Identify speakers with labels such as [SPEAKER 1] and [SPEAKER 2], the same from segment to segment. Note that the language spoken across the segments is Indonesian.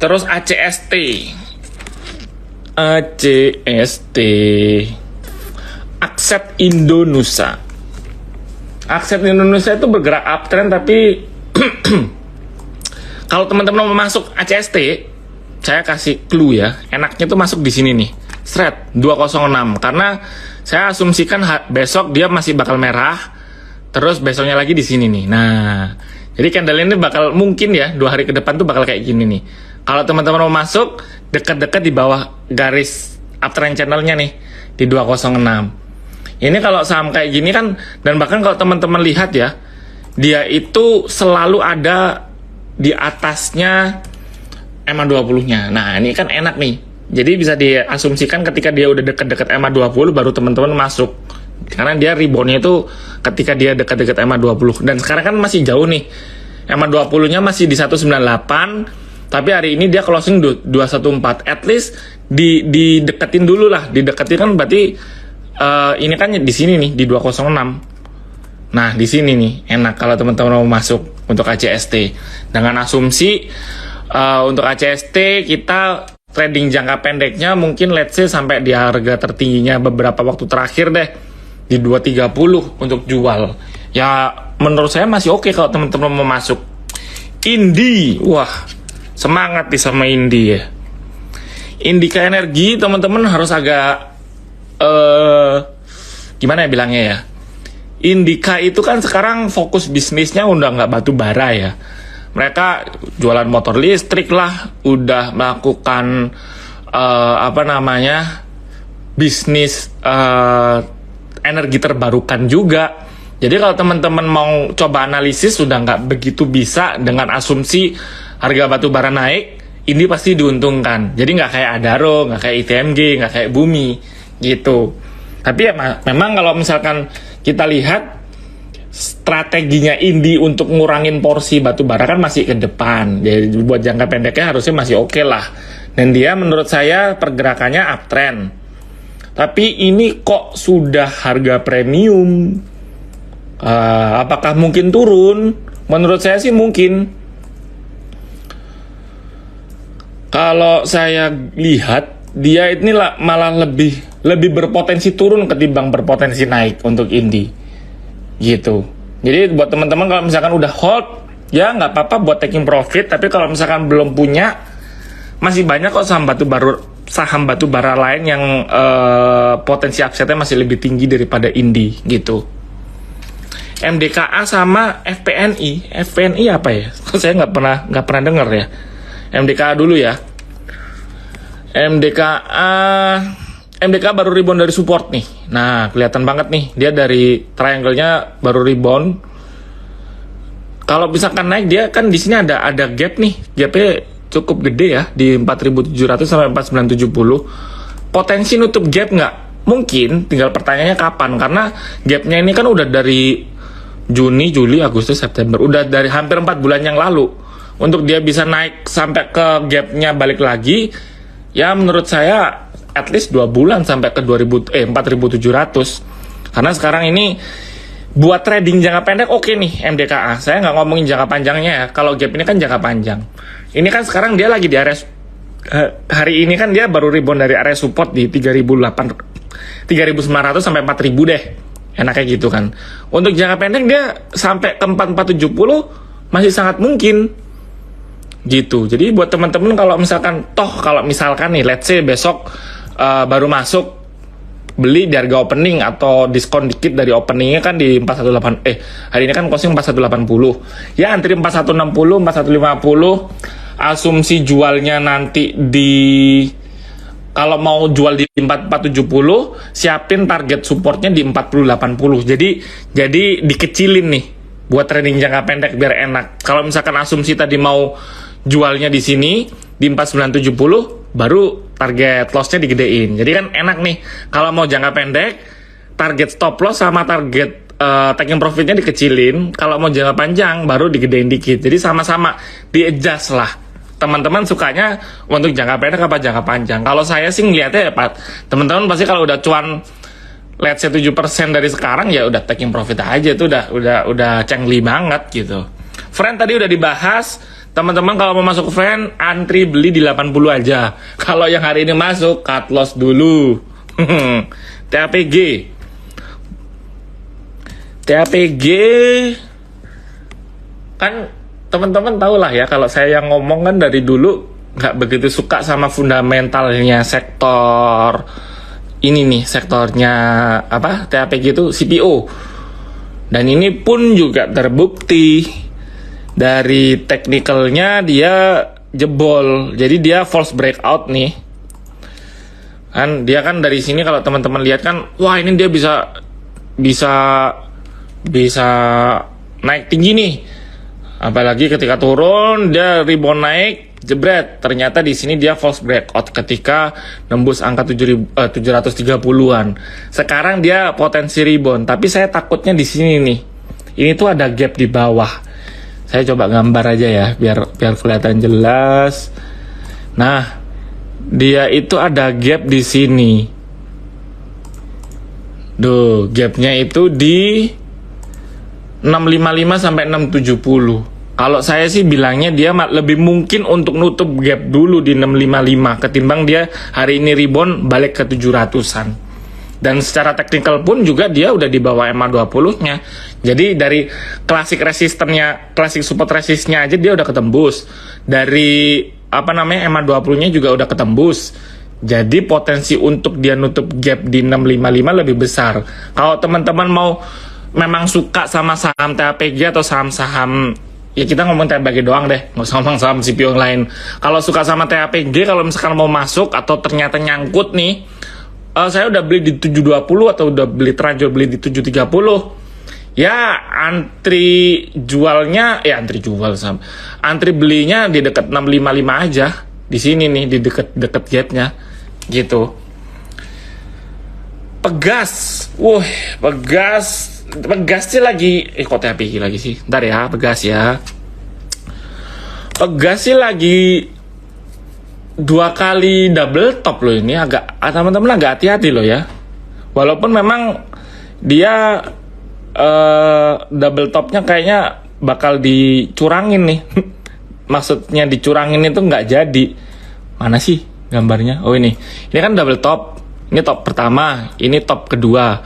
[SPEAKER 1] Terus ACST. ACST. Akset Indonesia. Akset Indonesia itu bergerak uptrend, tapi kalau teman-teman mau masuk ACST, saya kasih clue ya. Enaknya tuh masuk di sini nih. Thread 206, karena saya asumsikan besok dia masih bakal merah, terus besoknya lagi di sini nih. Nah, jadi candle ini bakal mungkin ya 2 hari ke depan tuh bakal kayak gini nih. Kalau teman-teman mau masuk, dekat-dekat di bawah garis uptrend channelnya nih di 206. Ini kalau saham kayak gini kan, dan bahkan kalau teman-teman lihat ya, dia itu selalu ada di atasnya EMA20-nya. Nah, ini kan enak nih. Jadi bisa diasumsikan ketika dia udah dekat-dekat EMA20 baru teman-teman masuk. Karena dia reboundnya itu ketika dia dekat-dekat EMA20. Dan sekarang kan masih jauh nih. EMA20-nya masih di 198, tapi hari ini dia closing 214. At least dideketin dulu lah. Dideketin kan berarti ini kan di sini nih di 206. Nah, di sini nih enak kalau teman-teman mau masuk untuk ACST. Dengan asumsi untuk ACST kita trading jangka pendeknya mungkin let's say sampai di harga tertingginya beberapa waktu terakhir deh di 230 untuk jual. Ya menurut saya masih oke kalau teman-teman mau masuk. Indi, wah semangat nih sama Indi ya. Indika Energi teman-teman harus agak gimana ya bilangnya ya. Indika itu kan sekarang fokus bisnisnya udah nggak batu bara ya. Mereka jualan motor listrik lah, udah melakukan bisnis energi terbarukan juga. Jadi kalau teman-teman mau coba analisis sudah nggak begitu bisa dengan asumsi harga batu bara naik, ini pasti diuntungkan. Jadi nggak kayak Adaro, nggak kayak ITMG, nggak kayak Bumi gitu. Tapi ya memang kalau misalkan kita lihat strateginya Indi untuk ngurangin porsi batu bara kan masih ke depan. Jadi buat jangka pendeknya harusnya masih oke lah. Dan dia menurut saya pergerakannya uptrend. Tapi ini kok sudah harga premium? Apakah mungkin turun? Menurut saya sih mungkin. Kalau saya lihat dia ini malah lebih berpotensi turun ketimbang berpotensi naik untuk Indi. Gitu. Jadi buat teman-teman kalau misalkan udah hold, ya nggak apa-apa buat taking profit. Tapi kalau misalkan belum punya, masih banyak kok saham batu bara lain yang potensi upside-nya masih lebih tinggi daripada Indi gitu. MDKA sama FPNI. FPNI apa ya? Saya nggak pernah dengar ya. MDKA dulu ya. MDKA baru rebound dari support nih. Nah, kelihatan banget nih. Dia dari triangle-nya baru rebound. Kalau misalkan naik, dia kan di sini ada gap nih. Gapnya cukup gede ya. Di 4.700 sampai 4.970. Potensi nutup gap nggak? Mungkin. Tinggal pertanyaannya kapan. Karena gapnya ini kan udah dari Juni, Juli, Agustus, September. Udah dari hampir 4 bulan yang lalu. Untuk dia bisa naik sampai ke gapnya balik lagi, ya menurut saya at least 2 bulan sampai ke 4.700. Karena sekarang ini buat trading jangka pendek oke nih MDKA. Saya nggak ngomongin jangka panjangnya ya. Kalau gap ini kan jangka panjang. Ini kan sekarang dia lagi di area hari ini kan dia baru rebound dari area support di 3.900 sampai 4.000 deh. Enaknya gitu kan. Untuk jangka pendek dia sampai ke 4.470 masih sangat mungkin. Gitu. Jadi buat teman-teman kalau misalkan nih let's say besok baru masuk beli di harga opening atau diskon dikit dari openingnya kan di 418 hari ini kan closing 4180 ya, antri 4160 4150. Asumsi jualnya nanti kalau mau jual di 4470, siapin target supportnya di 4080. Jadi dikecilin nih buat trading jangka pendek biar enak. Kalau misalkan asumsi tadi mau jualnya di sini di 4970, baru target loss-nya digedein. Jadi kan enak nih. Kalau mau jangka pendek, target stop loss sama target taking profit-nya dikecilin. Kalau mau jangka panjang, baru digedein dikit. Jadi sama-sama di-adjust lah. Teman-teman sukanya untuk jangka pendek apa jangka panjang? Kalau saya sih ngeliatnya ya Pak, teman-teman pasti kalau udah cuan let's say 7% dari sekarang ya udah taking profit aja, itu udah cengli banget gitu. Friend tadi udah dibahas Teman-teman kalau mau masuk fan, antri beli di 80 aja. Kalau yang hari ini masuk, cut loss dulu. TAPG. TAPG kan teman-teman tahu lah ya, kalau saya yang ngomong kan dari dulu nggak begitu suka sama fundamentalnya sektor ini nih, sektornya apa, TAPG itu CPO. Dan ini pun juga terbukti dari technicalnya dia jebol, jadi dia false breakout nih kan. Dia kan dari sini kalau teman-teman lihat kan, wah ini dia bisa naik tinggi nih. Apalagi ketika turun dia rebound naik, jebret. Ternyata di sini dia false breakout ketika nembus angka 730-an. Sekarang dia potensi rebound, tapi saya takutnya di sini nih. Ini tuh ada gap di bawah. Saya coba gambar aja ya biar kelihatan jelas. Nah, dia itu ada gap di sini. Duh, gapnya itu di 655 sampai 670. Kalau saya sih bilangnya dia lebih mungkin untuk nutup gap dulu di 655 ketimbang dia hari ini rebound balik ke 700-an. Dan secara teknikal pun juga dia udah di bawah MA20-nya. Jadi dari klasik resistennya, klasik support resistnya aja dia udah ketembus. Dari MA20-nya juga udah ketembus. Jadi potensi untuk dia nutup gap di 655 lebih besar. Kalau teman-teman mau memang suka sama saham TAPG atau saham-saham, ya kita ngomong TAPG doang deh, nggak usah ngomong saham CPO yang lain. Kalau suka sama TAPG, kalau misalkan mau masuk atau ternyata nyangkut nih, saya udah beli di 720 atau udah terlanjur beli di 730, ya antri belinya di dekat 655 aja, di sini nih di deket gapnya gitu. Pegas sih lagi, kok TAPG lagi sih? Ntar ya, Pegas sih lagi 2 kali double top loh ini. Teman-teman agak hati-hati loh ya. Walaupun memang dia double topnya kayaknya bakal dicurangin nih. Maksudnya dicurangin itu nggak jadi. Mana sih gambarnya? Oh ini kan double top. Ini top pertama, ini top kedua.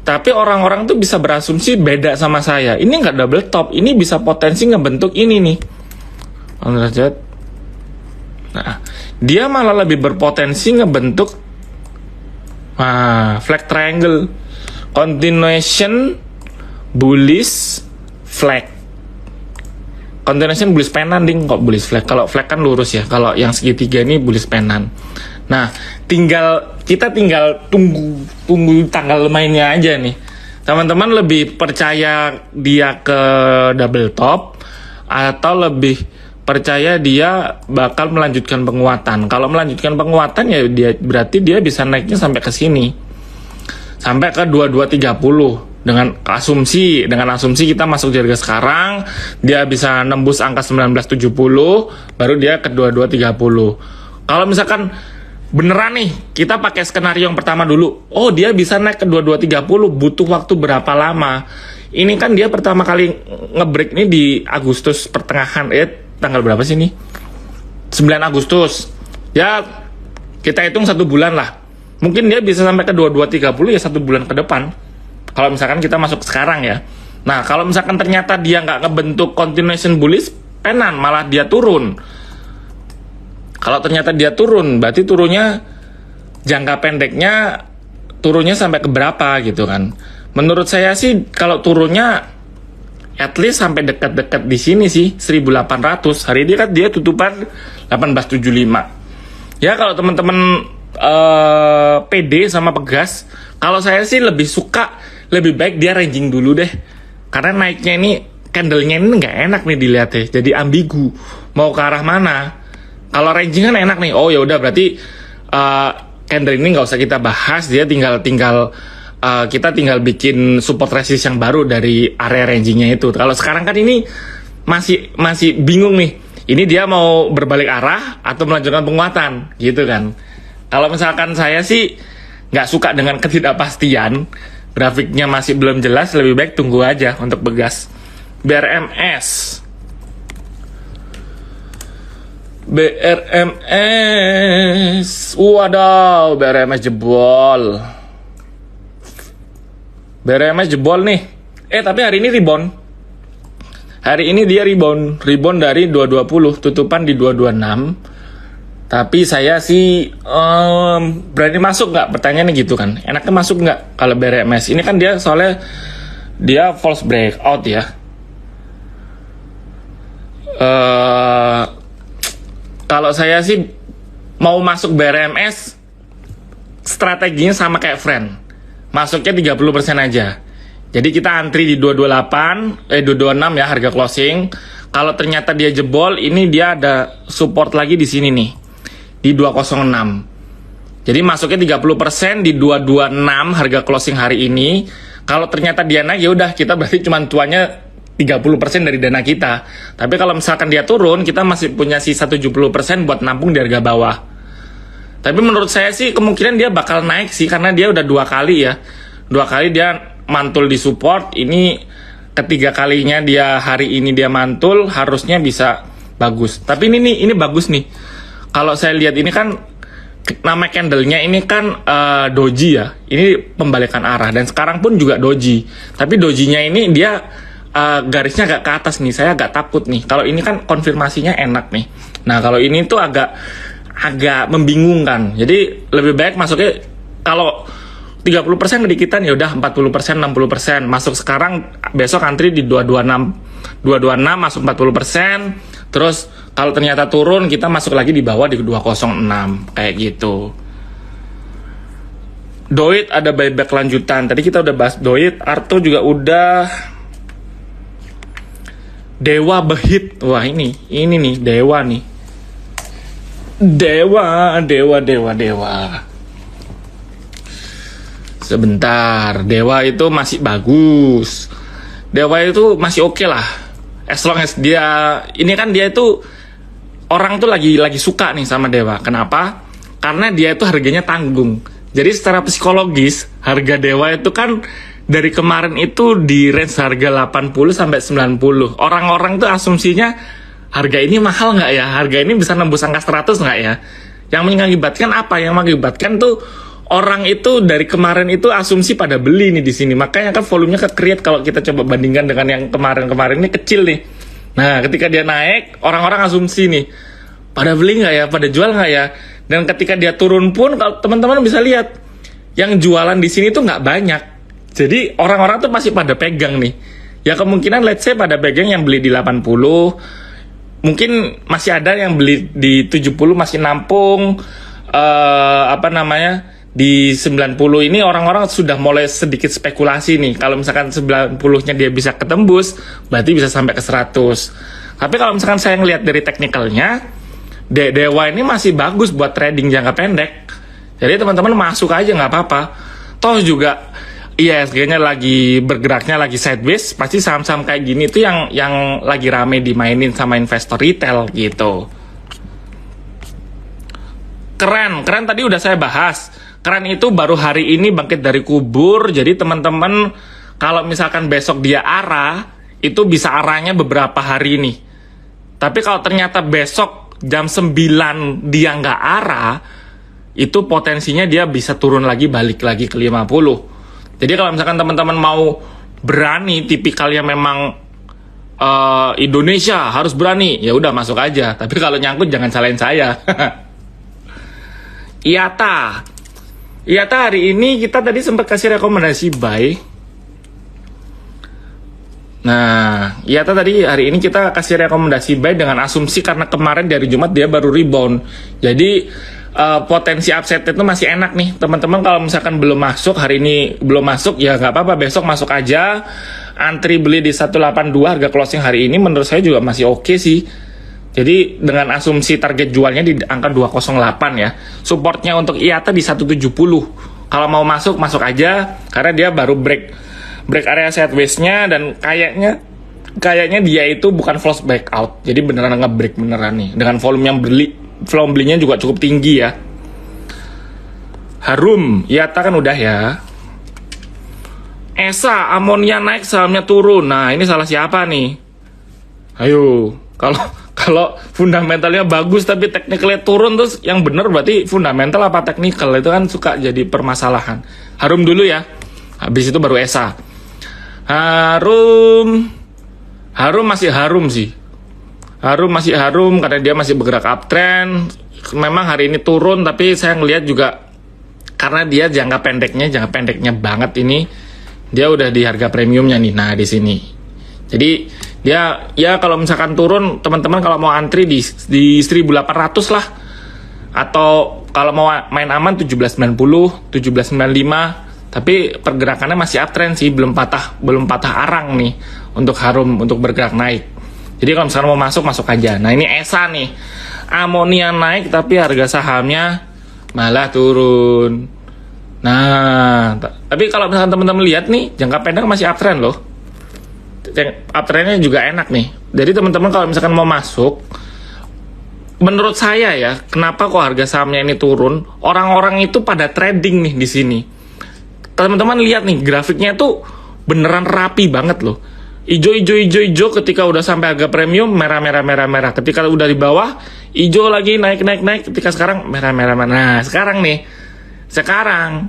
[SPEAKER 1] Tapi orang-orang tuh bisa berasumsi beda sama saya. Ini nggak double top, ini bisa potensi ngebentuk ini nih. Nah, dia malah lebih berpotensi ngebentuk flag triangle, continuation bullish flag. Continuation bullish penan ding, kok bullish flag. Kalau flag kan lurus ya. Kalau yang segitiga ini bullish penan. Nah, kita tinggal tunggu tanggal mainnya aja nih. Teman-teman lebih percaya dia ke double top atau lebih percaya dia bakal melanjutkan penguatan? Kalau melanjutkan penguatan ya berarti dia bisa naiknya sampai ke sini. Sampai ke 2230 dengan asumsi kita masuk di harga sekarang, dia bisa nembus angka 1970 baru dia ke 2230. Kalau misalkan beneran nih, kita pakai skenario yang pertama dulu. Oh, dia bisa naik ke 2230, butuh waktu berapa lama? Ini kan dia pertama kali ngebreak ini di Agustus pertengahan. Tanggal berapa sih ini? 9 Agustus. Ya, kita hitung 1 bulan lah. Mungkin dia bisa sampai ke 2230 ya 1 bulan ke depan. Kalau misalkan kita masuk sekarang ya. Nah, kalau misalkan ternyata dia nggak ngebentuk continuation bullish, penan, malah dia turun. Kalau ternyata dia turun, berarti turunnya jangka pendeknya turunnya sampai ke berapa gitu kan. Menurut saya sih kalau turunnya at least sampai dekat-dekat di sini sih 1800. Hari ini kan dia tutupan 1875. Ya kalau teman-teman PD sama Pegas, kalau saya sih lebih baik dia ranging dulu deh. Karena naiknya ini candlenya ini nggak enak nih dilihat ya. Jadi ambigu mau ke arah mana. Kalau ranging kan enak nih. Oh ya udah berarti candle ini nggak usah kita bahas, dia kita tinggal bikin support resist yang baru dari area rangingnya itu. Kalau sekarang kan ini masih bingung nih. Ini dia mau berbalik arah atau melanjutkan penguatan gitu kan. Kalau misalkan saya sih nggak suka dengan ketidakpastian, grafiknya masih belum jelas, lebih baik tunggu aja untuk Pegas. BRMS. BRMS. Wadaw, BRMS jebol. BRMS jebol nih. Tapi hari ini rebound. Hari ini dia rebound dari 220, tutupan di 226. Tapi saya sih berani masuk nggak? Pertanyaannya gitu kan. Enaknya masuk nggak kalau BRMS? Ini kan dia soalnya dia false breakout ya. Kalau saya sih mau masuk BRMS, strateginya sama kayak friend. Masuknya 30% aja. Jadi kita antri di 226 ya harga closing. Kalau ternyata dia jebol, ini dia ada support lagi di sini nih. Di 206. Jadi masuknya 30% di 226 harga closing hari ini. Kalau ternyata dia naik, ya udah kita berarti cuma tuannya 30% dari dana kita. Tapi kalau misalkan dia turun, kita masih punya sisa 70% buat nampung di harga bawah. Tapi menurut saya sih kemungkinan dia bakal naik sih, karena dia udah 2 kali ya. 2 kali dia mantul di support. Ini ketiga kalinya dia hari ini dia mantul, harusnya bisa bagus. Tapi ini bagus nih. Kalau saya lihat ini kan nama candlenya ini kan doji ya. Ini pembalikan arah dan sekarang pun juga doji. Tapi dojinya ini dia garisnya agak ke atas nih. Saya agak takut nih. Kalau ini kan konfirmasinya enak nih. Nah, kalau ini tuh agak membingungkan. Jadi lebih baik masuknya kalau 30% kedikitan ya udah 40%, 60%. Masuk sekarang, besok antri di 226 masuk 40%. Terus kalau ternyata turun, kita masuk lagi di bawah di 206 kayak gitu. Doit ada buyback lanjutan. Tadi kita udah bahas Doit, Arto juga udah. Dewa Behit. Wah, ini nih Dewa nih. Dewa. Sebentar, Dewa itu masih bagus. Dewa itu masih oke lah. As long as dia, ini kan dia itu orang tuh lagi suka nih sama Dewa. Kenapa? Karena dia itu harganya tanggung. Jadi secara psikologis, harga Dewa itu kan dari kemarin itu di range harga 80 sampai 90. Orang-orang tuh asumsinya harga ini mahal nggak ya? Harga ini bisa nembus angka 100 nggak ya? Yang mengakibatkan apa? Yang mengakibatkan tuh orang itu dari kemarin itu asumsi pada beli nih di sini. Makanya kan volumenya ke-create kalau kita coba bandingkan dengan yang kemarin-kemarin ini kecil nih. Nah, ketika dia naik, orang-orang asumsi nih, pada beli nggak ya? Pada jual nggak ya? Dan ketika dia turun pun, kalau teman-teman bisa lihat, yang jualan di sini tuh nggak banyak. Jadi orang-orang tuh masih pada pegang nih. Ya kemungkinan let's say pada pegang yang beli di 80, mungkin masih ada yang beli di 70 masih nampung, di 90 ini orang-orang sudah mulai sedikit spekulasi nih. Kalau misalkan 90-nya dia bisa ketembus, berarti bisa sampai ke 100. Tapi kalau misalkan saya ngelihat dari teknikalnya, Dewa ini masih bagus buat trading jangka pendek. Jadi teman-teman masuk aja nggak apa-apa. Toh juga ISG-nya lagi bergeraknya lagi sideways, pasti saham-saham kayak gini tuh yang lagi rame dimainin sama investor retail gitu. Keren tadi udah saya bahas. Keren itu baru hari ini bangkit dari kubur. Jadi teman-teman kalau misalkan besok dia arah, itu bisa arahnya beberapa hari nih. Tapi kalau ternyata besok jam 9 dia nggak arah, itu potensinya dia bisa turun lagi, balik lagi ke 50. Jadi kalau misalkan teman-teman mau berani, tipikalnya memang Indonesia harus berani, ya udah masuk aja. Tapi kalau nyangkut jangan salahin saya. IATA hari ini kita tadi sempat kasih rekomendasi buy. Nah, IATA tadi hari ini kita kasih rekomendasi buy dengan asumsi karena kemarin dari Jumat dia baru rebound. Jadi potensi upside itu masih enak nih teman-teman. Kalau misalkan belum masuk hari ini, belum masuk ya nggak apa-apa, besok masuk aja. Antri beli di 182 harga closing hari ini menurut saya juga masih oke sih. Jadi dengan asumsi target jualnya di angka 208 ya. Supportnya untuk IATA di 170. Kalau mau masuk aja karena dia baru break area sideways-nya dan kayaknya dia itu bukan false breakout. Jadi beneran nge-break beneran nih dengan volume yang volume belinya juga cukup tinggi ya. Harum, IATA kan udah ya. ESA, amonia naik, sahamnya turun. Nah, ini salah siapa nih? Ayo, kalau Kalau fundamentalnya bagus tapi teknikalnya turun, terus yang bener berarti fundamental apa teknikal, itu kan suka jadi permasalahan. Harum dulu ya, habis itu baru Esa. Harum masih harum sih. Harum masih harum karena dia masih bergerak uptrend. Memang hari ini turun, tapi saya ngelihat juga karena dia jangka pendeknya banget ini, dia udah di harga premiumnya nih. Nah di sini, jadi dia ya kalau misalkan turun, teman-teman kalau mau antri di 1.800 lah, atau kalau mau main aman 1790, 1795. Tapi pergerakannya masih uptrend sih, belum patah arang nih untuk Harum untuk bergerak naik. Jadi kalau misalkan mau masuk aja. Nah ini Esa nih, Amonia naik tapi harga sahamnya malah turun. Nah, tapi kalau misalkan teman-teman lihat nih, jangka pendek masih uptrend loh. Uptrendnya juga enak nih. Jadi teman-teman kalau misalkan mau masuk, menurut saya ya, kenapa kok harga sahamnya ini turun? Orang-orang itu pada trading nih di sini. Teman-teman lihat nih, grafiknya tuh beneran rapi banget loh. Ijo ketika udah sampai harga premium, merah. Ketika udah di bawah, ijo lagi naik. Ketika sekarang merah. Nah, sekarang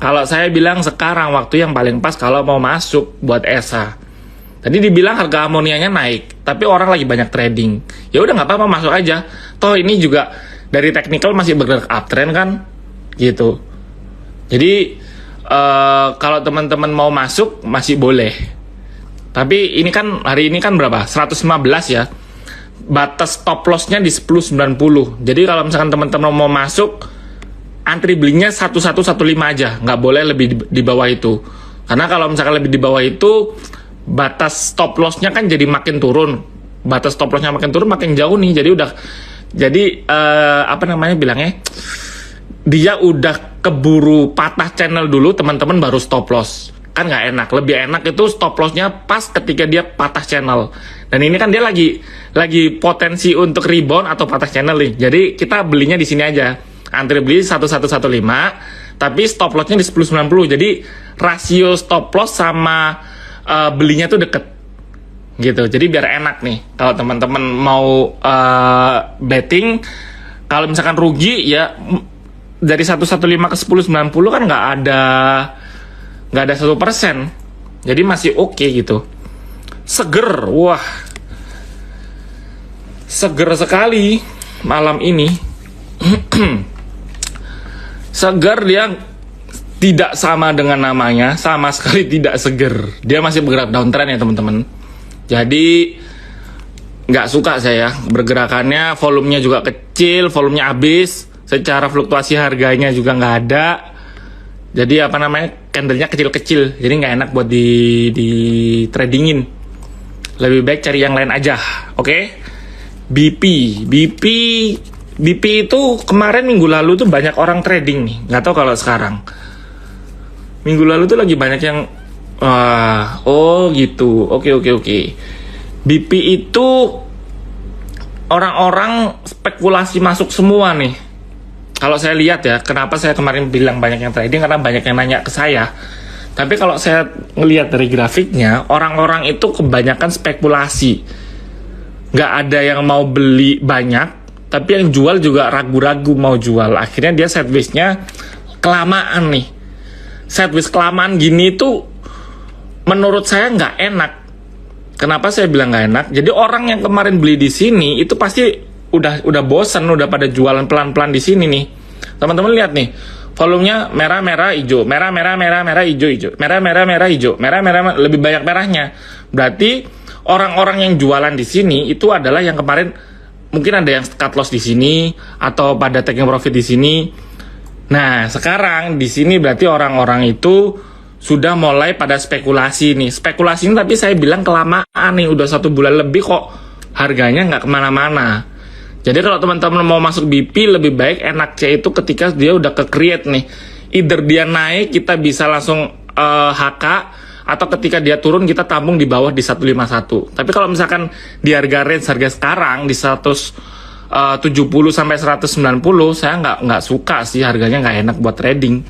[SPEAKER 1] kalau saya bilang sekarang waktu yang paling pas kalau mau masuk buat Esa. Tadi dibilang harga amonianya naik, tapi orang lagi banyak trading. Ya udah nggak apa-apa, masuk aja. Toh ini juga dari technical masih bergerak uptrend kan, gitu. Jadi kalau teman-teman mau masuk masih boleh. Tapi ini kan hari ini kan berapa? 115 ya. Batas stop loss-nya di 10.90. Jadi kalau misalkan teman-teman mau masuk, antri belinya 1115 aja, nggak boleh lebih di bawah itu. Karena kalau misalkan lebih di bawah itu, batas stop loss-nya kan jadi makin turun. Batas stop loss-nya makin turun, makin jauh nih. Jadi bilangnya, dia udah keburu patah channel dulu, teman-teman baru stop loss. Kan nggak enak. Lebih enak itu stop loss-nya pas ketika dia patah channel. Dan ini kan dia lagi potensi untuk rebound atau patah channel nih. Jadi kita belinya di sini aja. Antri beli 1115, tapi stop loss-nya di 10.90. Jadi rasio stop loss sama belinya tuh deket. Gitu. Jadi biar enak nih. Kalau teman-teman mau betting, kalau misalkan rugi ya dari 115 ke 10.90 kan nggak ada 1%. Jadi masih oke gitu. Seger, wah. Seger sekali malam ini. Seger, dia tidak sama dengan namanya, sama sekali tidak seger. Dia masih bergerak downtrend ya teman-teman. Jadi nggak suka saya bergerakannya, volumenya juga kecil, volumenya habis. Secara fluktuasi harganya juga nggak ada. Jadi candlenya kecil-kecil, jadi nggak enak buat di tradingin. Lebih baik cari yang lain aja, oke? BP itu kemarin minggu lalu tuh banyak orang trading nih, nggak tahu kalau sekarang. Minggu lalu tuh lagi banyak yang, gitu, oke. BP itu orang-orang spekulasi masuk semua nih. Kalau saya lihat ya, kenapa saya kemarin bilang banyak yang trading, karena banyak yang nanya ke saya. Tapi kalau saya ngelihat dari grafiknya, orang-orang itu kebanyakan spekulasi. Nggak ada yang mau beli banyak, tapi yang jual juga ragu-ragu mau jual. Akhirnya dia sideways-nya kelamaan nih. Sideways kelamaan gini tuh menurut saya nggak enak. Kenapa saya bilang nggak enak? Jadi orang yang kemarin beli di sini itu pasti udah bosan, udah pada jualan pelan-pelan di sini nih. Teman-teman lihat nih, volumenya merah hijau, merah hijau, merah hijau, merah lebih banyak merahnya. Berarti orang-orang yang jualan di sini itu adalah yang kemarin mungkin ada yang cut loss di sini atau pada taking profit di sini. Nah, sekarang di sini berarti orang-orang itu sudah mulai pada spekulasi nih. Spekulasi ini tapi saya bilang kelamaan nih, udah 1 bulan lebih kok harganya nggak kemana-mana. Jadi kalau teman-teman mau masuk BP, lebih baik enaknya itu ketika dia udah ke-create nih. Either dia naik, kita bisa langsung HK, atau ketika dia turun, kita tabung di bawah di 151. Tapi kalau misalkan di harga sekarang, di 170 sampai 190, saya nggak suka sih, harganya nggak enak buat trading.